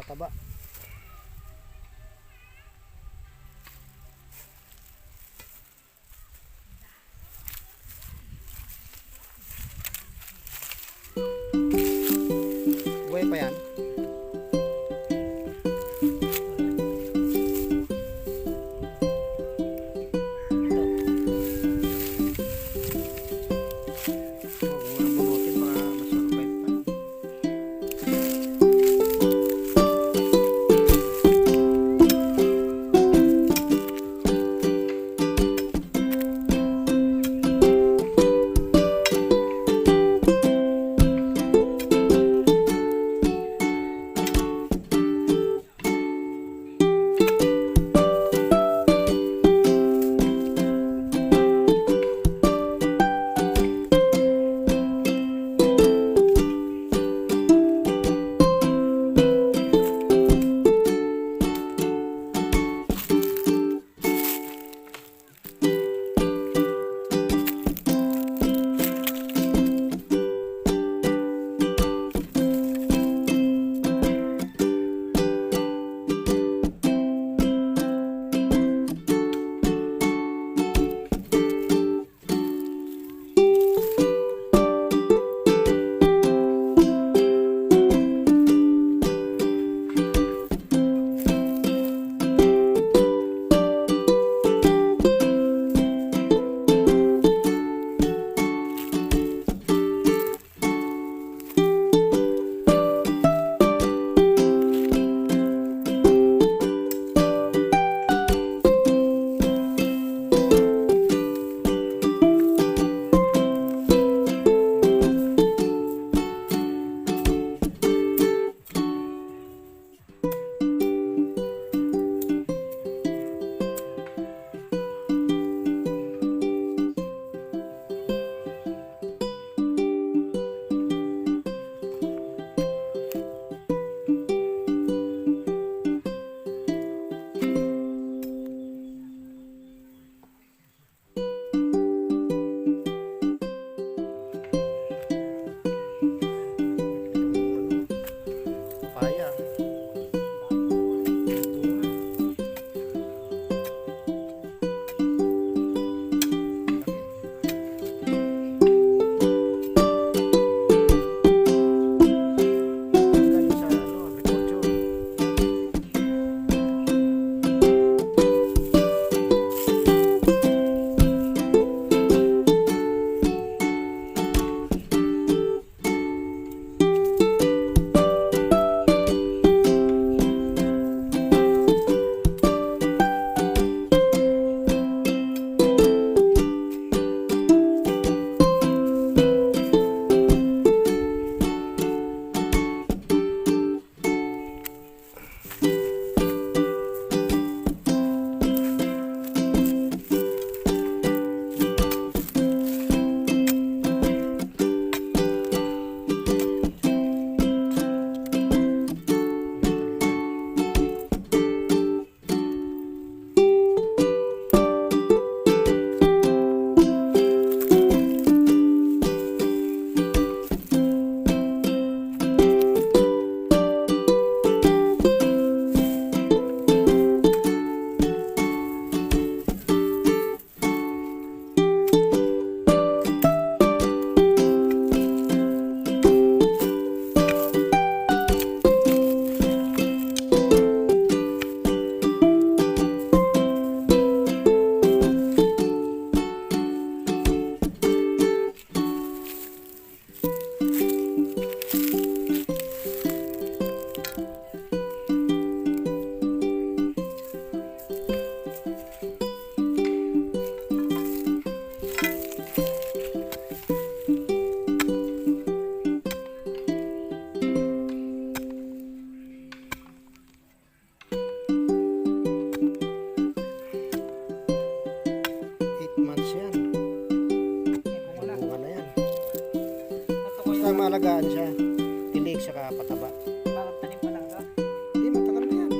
pataba. Buhay pa yan. Maalagaan siya. Tilig siya pataba. Parang tanim pa lang ka? Hindi, matagal na yan.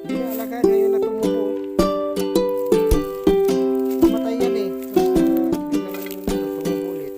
Hindi na alagaan. Ngayon na tumubo. Tumatay yan eh. Biglang tumubo ulit.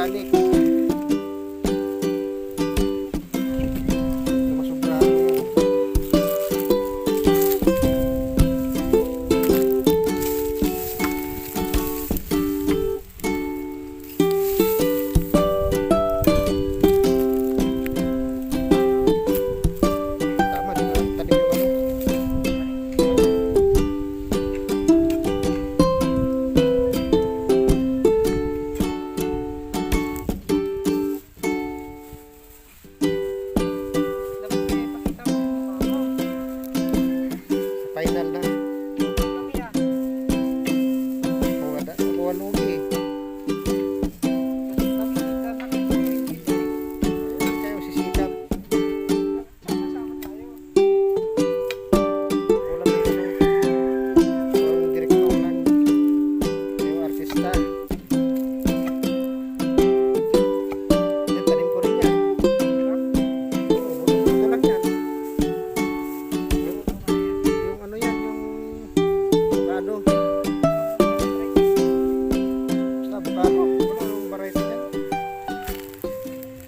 organic. Masubrahan yun. Tama, di na tanim yung ano. Dapat may pakita mo yung mukha mo. Sa final na. Lang yan. Kuha lugi. Dapat ka nakikita. Hindi kayo sisikap. Kasama tayo. Walang yung ano. Walang direktoran. Yung artista. Yan, tanim ko rin yan. Oo, buto lang yan. Yung ano yan, yung avocado. Basta avocado. Wala yung variety yan. Harvest,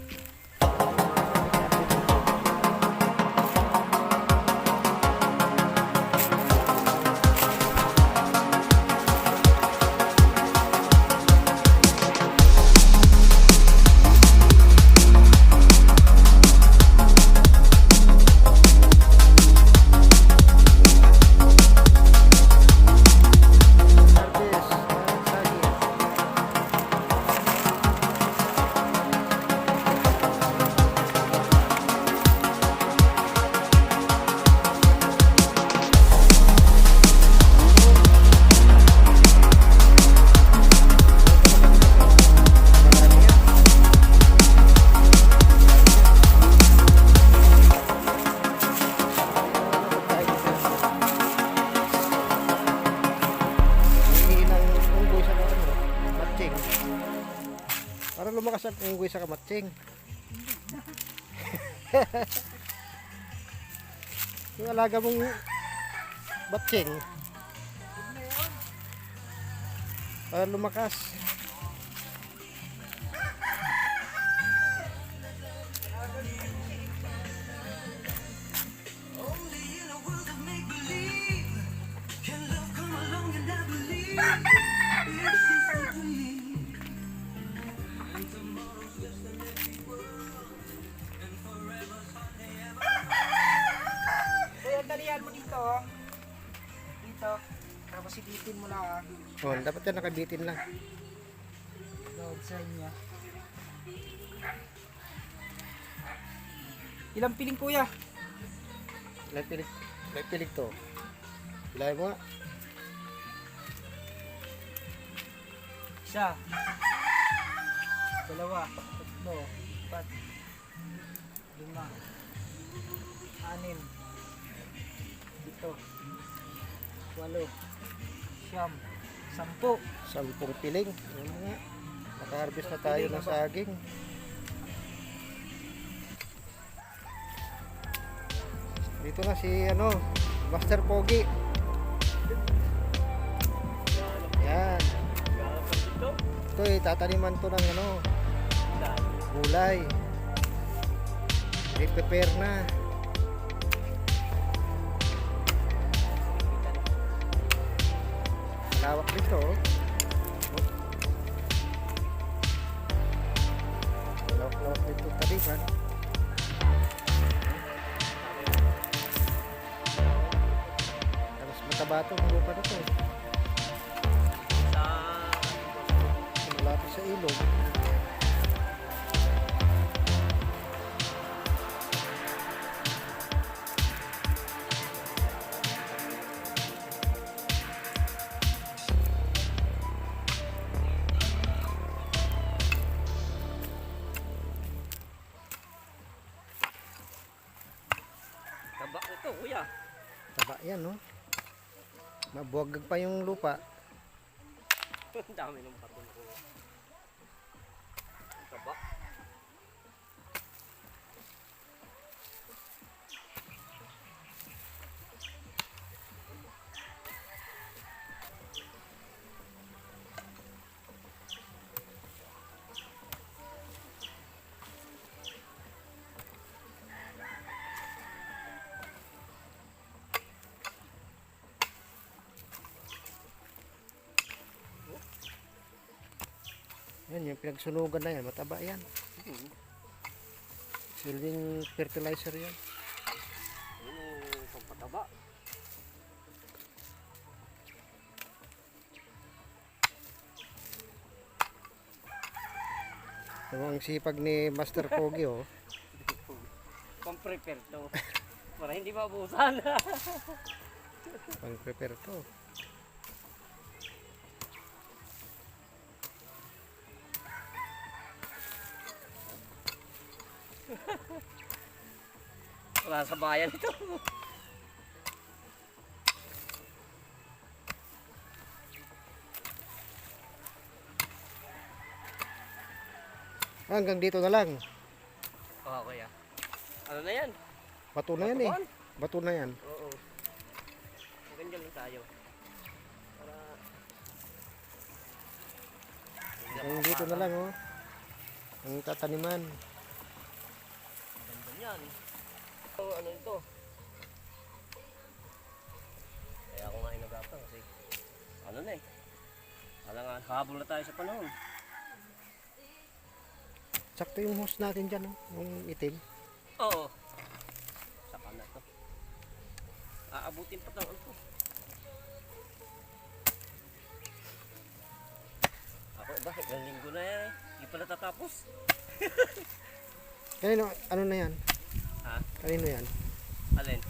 saging. Marami yan. Hingi ng unggoy sa ano, matching. Para lumakas ang unggoy sa kamatsing. Yung alaga mong matching. Para lumakas. Kaya talian mo dito. Oh. Dito. Tapos ipitin mo lang. Oh, dapat yan nakabitin lang. Load sa inyo. Ilang piling kuya? May pilig to. Ilay mo nga. Isa. Dalawa. Tatlo. Apat. Lima. Anim. Dito. 8. 9. 10. 10 piling. Ayun nga. Naka-harvest na tayo ng saging. Dito na si ano, Master Pogi. Yan. Ito tatanim to ng ano, gulay. I-prepare na. Lawak dito. Lawak dito taliban. Tapos mataba itong lupa na to. Malapit sa ilog. Taba ito kuya. Taba yan, no? Mabuwagag pa yung lupa. Ang dami ng patong ko. Taba. Yan yung pinagsunugan na yan, mataba yan. Silving fertilizer yan. Yun yung pampataba. Ano ang sipag ni Master Pogi, oh. Pang-prepare to. Para hindi mabusan. Pang-prepare to. Wala sa bayan ito. Hanggang dito na lang. Oo, kuya. Ano na yan? Bato na yan eh. Batuan? Bato na yan. Oo. Ganyan lang tayo. Para... Hanggang dito na lang, oh. Ang tataniman. Ganda yan. Ano ito? Kaya ako nga inagapang kasi ano na eh. Kala nga, habol na tayo sa panahon. Sakto yung hose natin dyan, oh. Yung itim. Oo. Saka na to. Aabutin pa tang ito. Ako ba? Ilang linggo na yan eh. Hindi pa natatapos. Kanino, ano na yan? Ha? Kanino yan? Alin?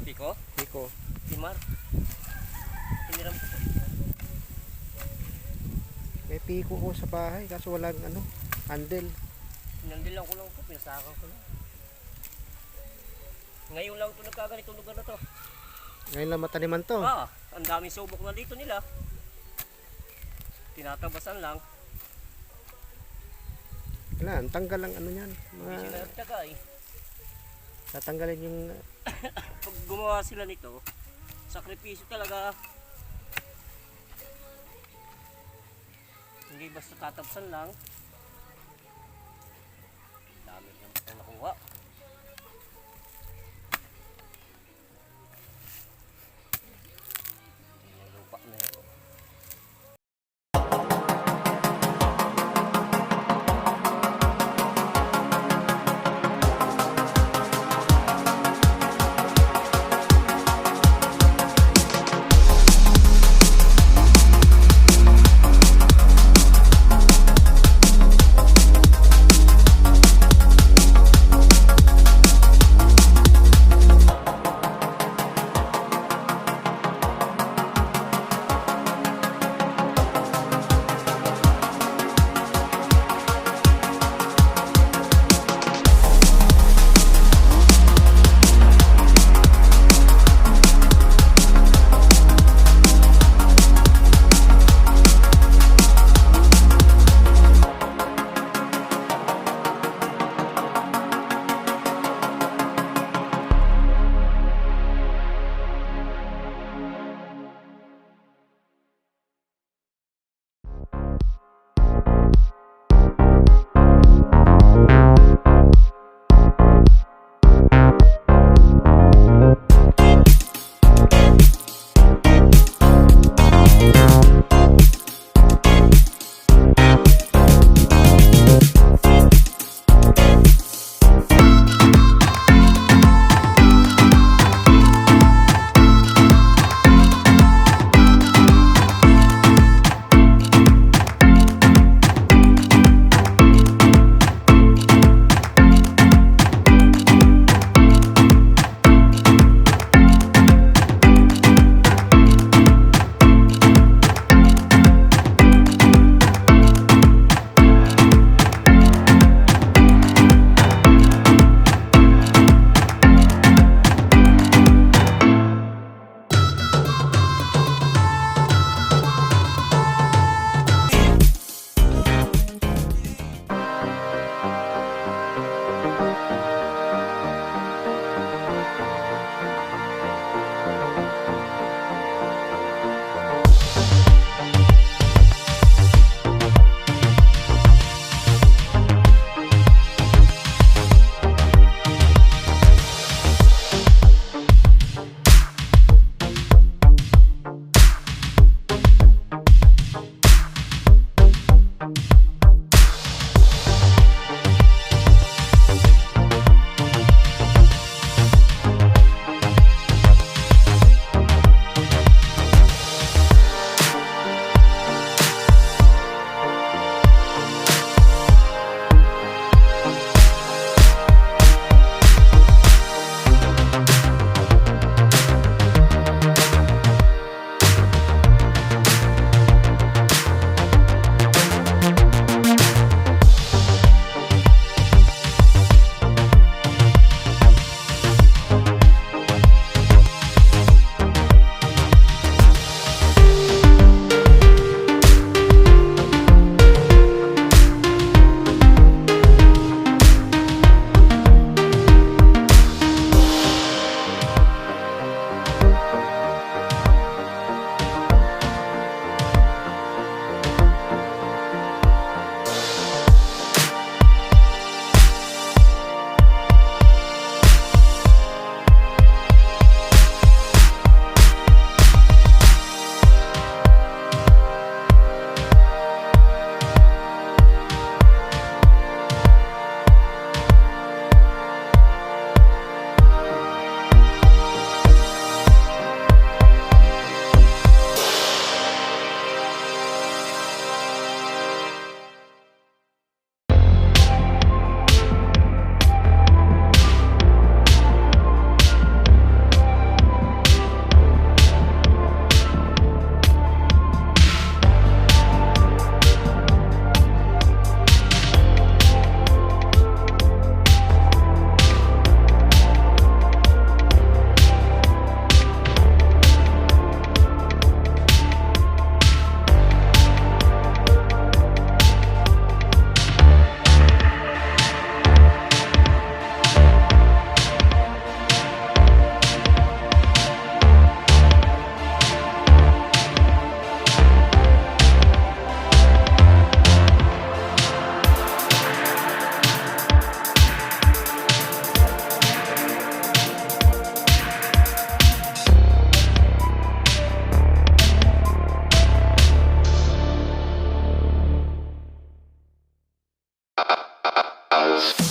Piko? Pico. Timar? Hiniram ko. May Pico ko sa bahay, kaso walang ano, handle. Pinandilan ko lang ito. Pinasakan ko lang. Ngayon lang ito nagkaganitong lugar na to. Ngayon lang mataniman to. Ang daming subok na dito nila. Tinatabasan lang. Kailangan, tanggal ang ano yan. Hindi sila nagtyaga eh. Tatanggalin yung Pag gumawa sila nito, sakripisyo talaga. Hindi basta tatapsan lang. Dami na nakuha. Yung lupa na ito. Podcast.